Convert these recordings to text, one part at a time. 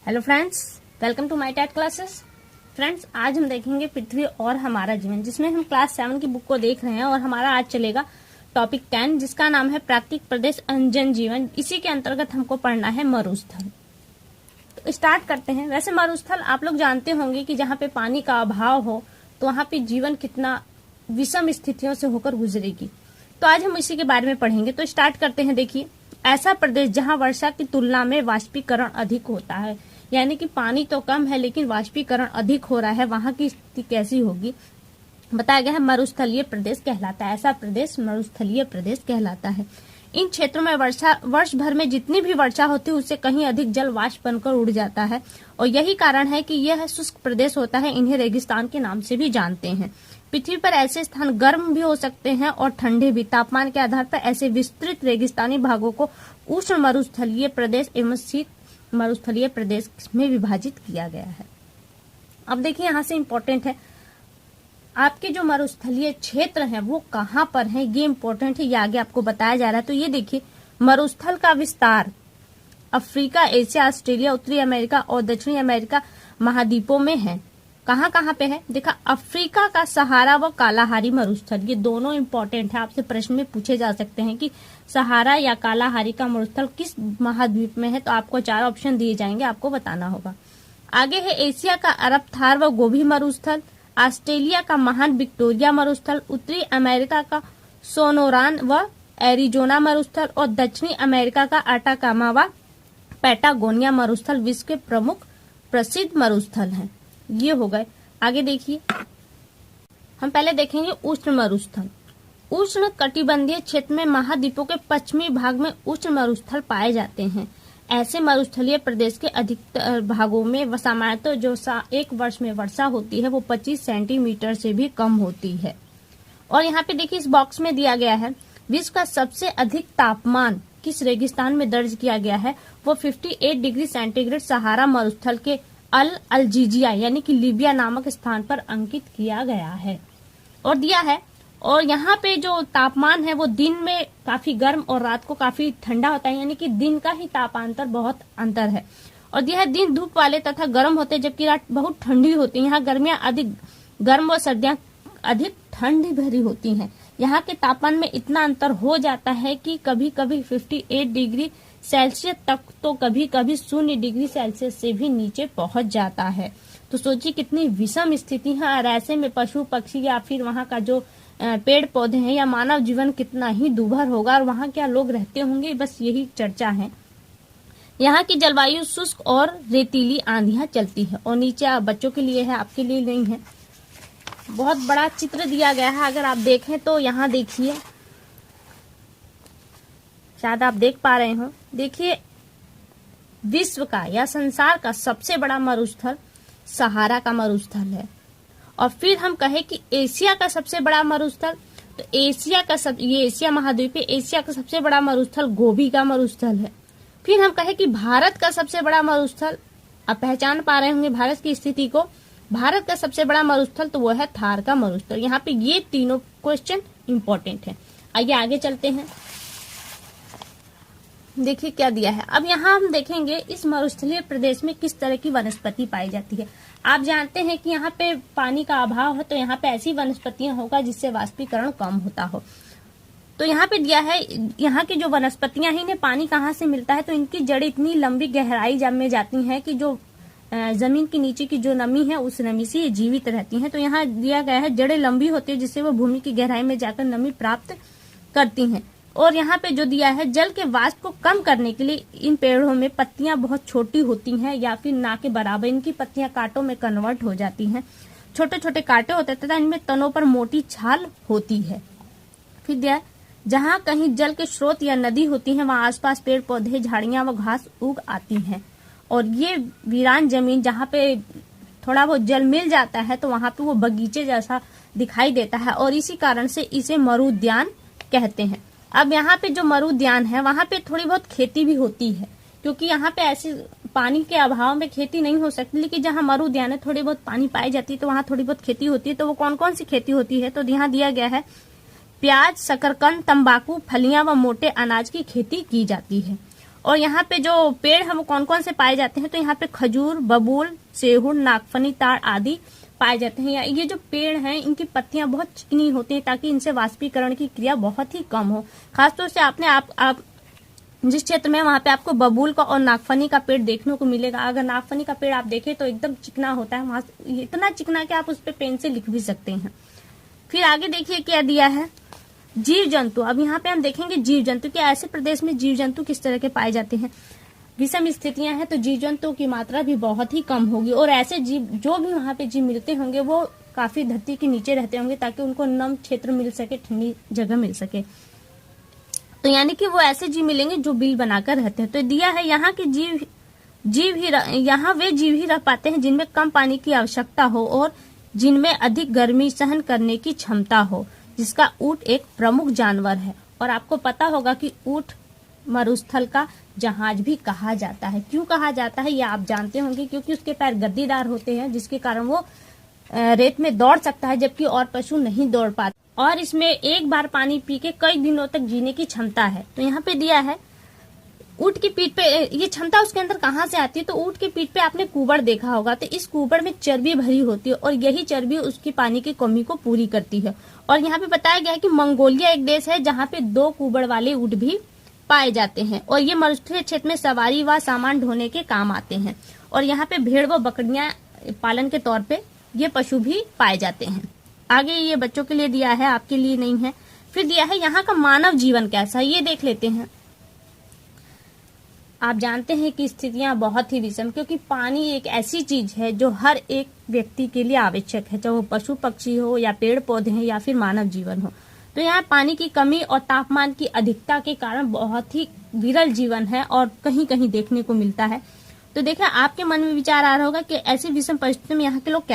Hello friends, welcome to my TET classes. Friends, आज हम देखेंगे पृथ्वी और हमारा जीवन, जिसमें हम क्लास 7 की बुक को देख रहे हैं और हमारा आज चलेगा टॉपिक 10, जिसका नाम है प्राकृतिक प्रदेश जन जीवन। इसी के अंतर्गत हमको पढ़ना है मरुस्थल। तो स्टार्ट करते हैं। वैसे मरुस्थल आप लोग जानते होंगे कि जहाँ पे पानी का अभाव हो तो वहाँ पे जीवन कितना विषम स्थितियों से होकर गुजरेगी। तो आज हम इसी के बारे में पढ़ेंगे। तो स्टार्ट करते हैं। देखिए, ऐसा प्रदेश जहाँ वर्षा की तुलना में वाष्पीकरण अधिक होता है, यानी कि पानी तो कम है लेकिन वाष्पीकरण अधिक हो रहा है, वहां की स्थिति कैसी होगी बताया गया है। मरुस्थलीय प्रदेश कहलाता है। ऐसा प्रदेश मरुस्थलीय प्रदेश कहलाता है। इन क्षेत्रों में वर्ष भर में जितनी भी वर्षा होती है उससे कहीं अधिक जल वाष्प बनकर उड़ जाता है और यही कारण है कि यह शुष्क प्रदेश होता है। इन्हें रेगिस्तान के नाम से भी जानते हैं। पृथ्वी पर ऐसे स्थान गर्म भी हो सकते हैं और ठंडे भी। तापमान के आधार पर ऐसे विस्तृत रेगिस्तानी भागों को उष्ण मरुस्थलीय प्रदेश एवं शीत मरुस्थलीय प्रदेश में विभाजित किया गया है। अब देखिए, यहाँ से इम्पोर्टेंट है आपके जो मरुस्थलीय क्षेत्र हैं वो कहाँ पर हैं, ये इम्पोर्टेंट है। ये आगे आपको बताया जा रहा है। तो ये देखिए, मरुस्थल का विस्तार अफ्रीका, एशिया, ऑस्ट्रेलिया, उत्तरी अमेरिका और दक्षिणी अमेरिका महाद्वीपों में है। कहाँ कहाँ पे है? देखा, अफ्रीका का सहारा व कालाहारी मरुस्थल, ये दोनों इम्पोर्टेंट है। आपसे प्रश्न में पूछे जा सकते हैं कि सहारा या कालाहारी का मरुस्थल किस महाद्वीप में है। तो आपको 4 ऑप्शन दिए जाएंगे, आपको बताना होगा। आगे है एशिया का अरब, थार व गोभी मरुस्थल, ऑस्ट्रेलिया का महान विक्टोरिया मरुस्थल, उत्तरी अमेरिका का सोनोरान व एरिजोना मरुस्थल और दक्षिणी अमेरिका का अटाकामा व पैटागोनिया मरुस्थल विश्व के प्रमुख प्रसिद्ध मरुस्थल हैं। ये हो गए। आगे देखिए, हम पहले देखेंगे उष्ण मरुस्थल। उष्ण कटिबंधीय क्षेत्र में महाद्वीपों के पश्चिमी भाग में उष्ण मरुस्थल पाए जाते हैं। ऐसे मरुस्थलीय प्रदेश के अधिकतर भागों में सामान्यतः जो एक वर्ष में वर्षा होती है वो 25 सेंटीमीटर से भी कम होती है। और यहाँ पे देखिए, इस बॉक्स में दिया गया है विश्व का सबसे अधिक तापमान किस रेगिस्तान में दर्ज किया गया है। वो 58 डिग्री सेंटीग्रेड सहारा मरुस्थल के अलजीजिया यानी कि लीबिया नामक स्थान पर अंकित किया गया है और दिया है। और यहाँ पे जो तापमान है वो दिन में काफी गर्म और रात को काफी ठंडा होता है, यानी कि दिन का ही तापांतर बहुत अंतर है। और दिया है दिन धूप वाले तथा गर्म होते हैं जबकि रात बहुत ठंडी होती है। यहाँ गर्मियां अधिक गर्म और सर्दियां अधिक ठंडी भरी होती हैं। यहाँ के तापमान में इतना अंतर हो जाता है कि कभी कभी 58 डिग्री सेल्सियस तक तो कभी कभी 0 डिग्री सेल्सियस से भी नीचे पहुंच जाता है। तो सोचिए कितनी विषम स्थिति है। और ऐसे में पशु पक्षी या फिर वहाँ का जो पेड़ पौधे हैं या मानव जीवन कितना ही दुर्भर होगा और वहाँ क्या लोग रहते होंगे, बस यही चर्चा है। यहाँ की जलवायु शुष्क और रेतीली आंधियां चलती है। और नीचे बच्चों के लिए है, आपके लिए नहीं है। बहुत बड़ा चित्र दिया गया है, अगर आप देखें तो यहाँ देखिए, शायद आप देख पा रहे हो। देखिए, विश्व का या संसार का सबसे बड़ा मरुस्थल सहारा का मरुस्थल है। और फिर हम कहें कि एशिया का सबसे बड़ा मरुस्थल, तो ये एशिया महाद्वीप है, एशिया का सबसे बड़ा मरुस्थल गोभी का मरुस्थल है। फिर हम कहें कि भारत का सबसे बड़ा मरुस्थल, आप पहचान पा रहे होंगे भारत की स्थिति को, भारत का सबसे बड़ा मरुस्थल तो वो है थार का मरुस्थल। यहाँ पे ये तीनों क्वेश्चन इंपॉर्टेंट है। आइए आगे चलते हैं। देखिए क्या दिया है। अब यहाँ हम देखेंगे इस मरुस्थलीय प्रदेश में किस तरह की वनस्पति पाई जाती है। आप जानते हैं कि यहाँ पे पानी का अभाव है तो यहाँ पे ऐसी वनस्पतियां होगा जिससे वाष्पीकरण कम होता हो। तो यहाँ पे दिया है, यहाँ की जो वनस्पतियां हैं इन्हें पानी कहाँ से मिलता है, तो इनकी जड़ें इतनी लंबी गहराई में जाती हैं कि जो जमीन के नीचे की जो नमी है उस नमी से ये जीवित रहती हैं। तो यहाँ दिया गया है जड़ें लंबी होती है जिससे वो भूमि की गहराई में जाकर नमी प्राप्त करती हैं। और यहाँ पे जो दिया है, जल के वाष्प को कम करने के लिए इन पेड़ों में पत्तियां बहुत छोटी होती हैं या फिर ना के बराबर। इनकी पत्तियां कांटों में कन्वर्ट हो जाती हैं। छोटे छोटे कांटे होते हैं तथा इनमें तनों पर मोटी छाल होती है। फिर दिया है, जहाँ कहीं जल के स्रोत या नदी होती है वहां आसपास पेड़ पौधे, झाड़ियां व घास उग आती हैं। और ये वीरान जमीन जहाँ पे थोड़ा बहुत जल मिल जाता है तो वहां पे वो बगीचे जैसा दिखाई देता है और इसी कारण से इसे मरुद्यान कहते हैं। अब यहाँ पे जो मरुद्यान है वहां पे थोड़ी बहुत खेती भी होती है, क्योंकि यहाँ पे ऐसे पानी के अभाव में खेती नहीं हो सकती। लेकिन जहाँ मरुद्यान है थोड़ी बहुत पानी पाई जाती है तो वहाँ थोड़ी बहुत खेती होती है। तो वो कौन कौन सी खेती होती है, तो यहाँ दिया गया है प्याज, शकरकंद, तंबाकू, फलियां व मोटे अनाज की खेती की जाती है। और यहाँ पे जो पेड़ है वो कौन कौन से पाए जाते हैं, तो यहाँ पे खजूर, बबूल, सेहुर, नागफनी, ताड़ आदि पाए जाते हैं। ये जो पेड़ हैं इनकी पत्तियां बहुत चिकनी होती हैं ताकि इनसे वाष्पीकरण की क्रिया बहुत ही कम हो। खासतौर से आप जिस क्षेत्र में वहां पे आपको बबूल का और नागफनी का पेड़ देखने को मिलेगा। अगर नागफनी का पेड़ आप देखें तो एकदम चिकना होता है, वहां इतना चिकना कि आप उस पे पेन से लिख भी सकते हैं। फिर आगे देखिए क्या दिया है, जीव जंतु। अब यहाँ पे हम देखेंगे जीव जंतु कि ऐसे प्रदेश में जीव जंतु किस तरह के पाए जाते हैं। विषम स्थितियां हैं तो जीव जंतुओं की मात्रा भी बहुत ही कम होगी और ऐसे जीव जो भी वहां पे जीव मिलते होंगे वो काफी धरती के नीचे रहते होंगे ताकि उनको नम क्षेत्र मिल सके, ठंडी जगह मिल सके। तो यानी कि वो ऐसे जीव मिलेंगे जो बिल बनाकर रहते हैं। तो दिया है यहाँ के यहाँ वे जीव ही रह पाते हैं जिनमें कम पानी की आवश्यकता हो और जिनमें अधिक गर्मी सहन करने की क्षमता हो, जिसका ऊंट एक प्रमुख जानवर है। और आपको पता होगा कि ऊंट मरुस्थल का जहाज भी कहा जाता है। क्यों कहा जाता है ये आप जानते होंगे, क्योंकि उसके पैर गद्दीदार होते हैं जिसके कारण वो रेत में दौड़ सकता है जबकि और पशु नहीं दौड़ पाते, और इसमें एक बार पानी पी के कई दिनों तक जीने की क्षमता है। तो यहाँ पे दिया है ऊंट की पीठ पे ये क्षमता उसके अंदर कहाँ से आती है, तो ऊंट की पीठ पे आपने कुबड़ देखा होगा, तो इस कुबड़ में चर्बी भरी होती है और यही चर्बी उसकी पानी की कमी को पूरी करती है। और यहाँ पे बताया गया है कि मंगोलिया एक देश है जहाँ पे 2 कुबड़ वाले ऊंट भी पाए जाते हैं और ये मरुस्थलीय क्षेत्र में सवारी व सामान ढोने के काम आते हैं। और यहाँ पे भेड़ व बकरियां पालन के तौर पे ये पशु भी पाए जाते हैं। आगे ये बच्चों के लिए दिया है, आपके लिए नहीं है। फिर दिया है यहाँ का मानव जीवन कैसा है, ये देख लेते हैं। आप जानते हैं कि स्थितियां बहुत ही विषम, क्योंकि पानी एक ऐसी चीज है जो हर एक व्यक्ति के लिए आवश्यक है, चाहे वो पशु पक्षी हो या पेड़ पौधे हैं या फिर मानव जीवन हो। तो यहाँ पानी की कमी और तापमान की अधिकता के कारण बहुत ही विरल जीवन है और कहीं कहीं देखने को मिलता है। तो देखिए आपके मन में विचार आ रहा होगा कि ऐसी विषम परिस्थितियों में यहाँ के लोग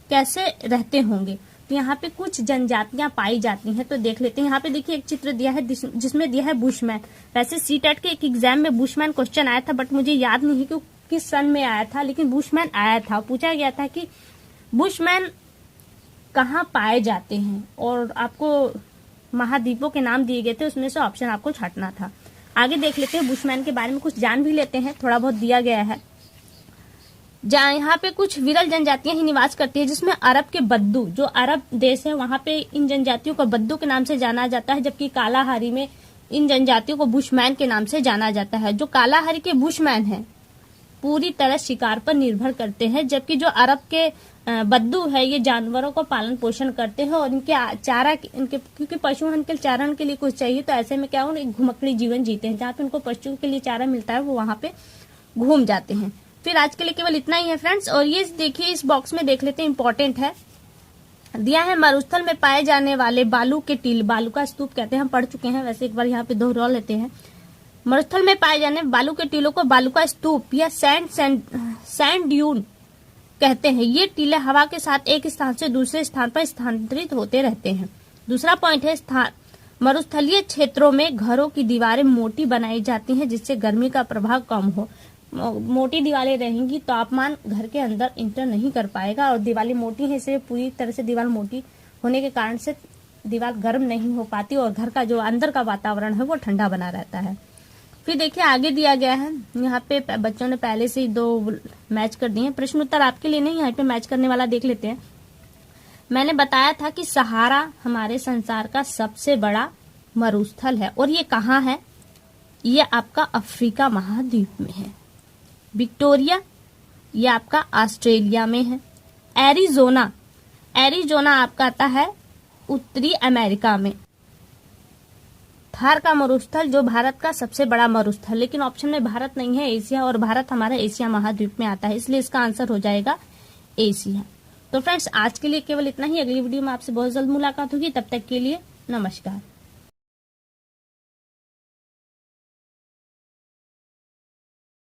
कैसे रहते होंगे। तो यहाँ पे कुछ जनजातियां पाई जाती हैं, तो देख लेते हैं। यहाँ पे देखिए एक चित्र दिया है जिसमें दिया है बुशमैन। वैसे सीटेट के एक एग्जाम में बुशमैन क्वेश्चन आया था, बट मुझे याद नहीं है कि किस सन में आया था, लेकिन बुशमैन आया था। पूछा गया था कि बुशमैन कहाँ पाए जाते हैं और आपको महाद्वीपों के नाम दिए गए थे, उसमें से ऑप्शन आपको छांटना था। आगे देख लेते हैं, बुशमैन के बारे में कुछ जान भी लेते हैं, थोड़ा बहुत दिया गया है। जहाँ यहाँ पे कुछ विरल जनजातियां ही निवास करती है, जिसमें अरब के बद्दू, जो अरब देश है वहां पे इन जनजातियों को बद्दू के नाम से जाना जाता है, जबकि कालाहारी में इन जनजातियों को बुशमैन के नाम से जाना जाता है। जो कालाहारी के बुशमैन हैं पूरी तरह शिकार पर निर्भर करते हैं, जबकि जो अरब के बद्दू है ये जानवरों को पालन पोषण करते हैं और इनके चारा क्योंकि पशु इनके चारण के लिए कुछ चाहिए, तो ऐसे में क्या हो एक घुमक्कड़ी जीवन जीते हैं। जहाँ पे उनको पशुओं के लिए चारा मिलता है वो वहाँ पे घूम जाते हैं। फिर आज के लिए केवल इतना ही है फ्रेंड्स। और ये देखिए इस बॉक्स में देख लेते हैं, इंपॉर्टेंट है, दिया है मरुस्थल में पाए जाने वाले बालू के टीले, बालू का स्तूप कहते हैं, हम पढ़ चुके हैं, वैसे एक बार यहाँ पे दोहरा लेते हैं। मरुस्थल में पाए जाने बालू के टीलों को बालू का स्तूप या सैंड ड्यून कहते हैं। ये टीले हवा के साथ एक स्थान से दूसरे स्थान पर स्थानांतरित होते रहते हैं। दूसरा पॉइंट है मरुस्थलीय क्षेत्रों में घरों की दीवारें मोटी बनाई जाती हैं जिससे गर्मी का प्रभाव कम हो। मोटी दीवारें रहेंगी तापमान घर के अंदर इंटर नहीं कर पाएगा, और दीवारें मोटी है इसलिए पूरी तरह से दीवार मोटी होने के कारण से दीवार गर्म नहीं हो पाती और घर का जो अंदर का वातावरण है वो ठंडा बना रहता है। फिर देखिए आगे दिया गया है, यहाँ पे बच्चों ने पहले से ही 2 मैच कर दिए हैं। प्रश्न उत्तर आपके लिए नहीं, यहाँ पे मैच करने वाला देख लेते हैं। मैंने बताया था कि सहारा हमारे संसार का सबसे बड़ा मरुस्थल है और ये कहाँ है, ये आपका अफ्रीका महाद्वीप में है। विक्टोरिया ये आपका ऑस्ट्रेलिया में है। एरिजोना आपका आता है उत्तरी अमेरिका में। थार का मरुस्थल जो भारत का सबसे बड़ा मरुस्थल, लेकिन ऑप्शन में भारत नहीं है, एशिया, और भारत हमारा एशिया महाद्वीप में आता है, इसलिए इसका आंसर हो जाएगा एशिया। तो फ्रेंड्स आज के लिए केवल इतना ही। अगली वीडियो में आपसे बहुत जल्द मुलाकात होगी, तब तक के लिए नमस्कार।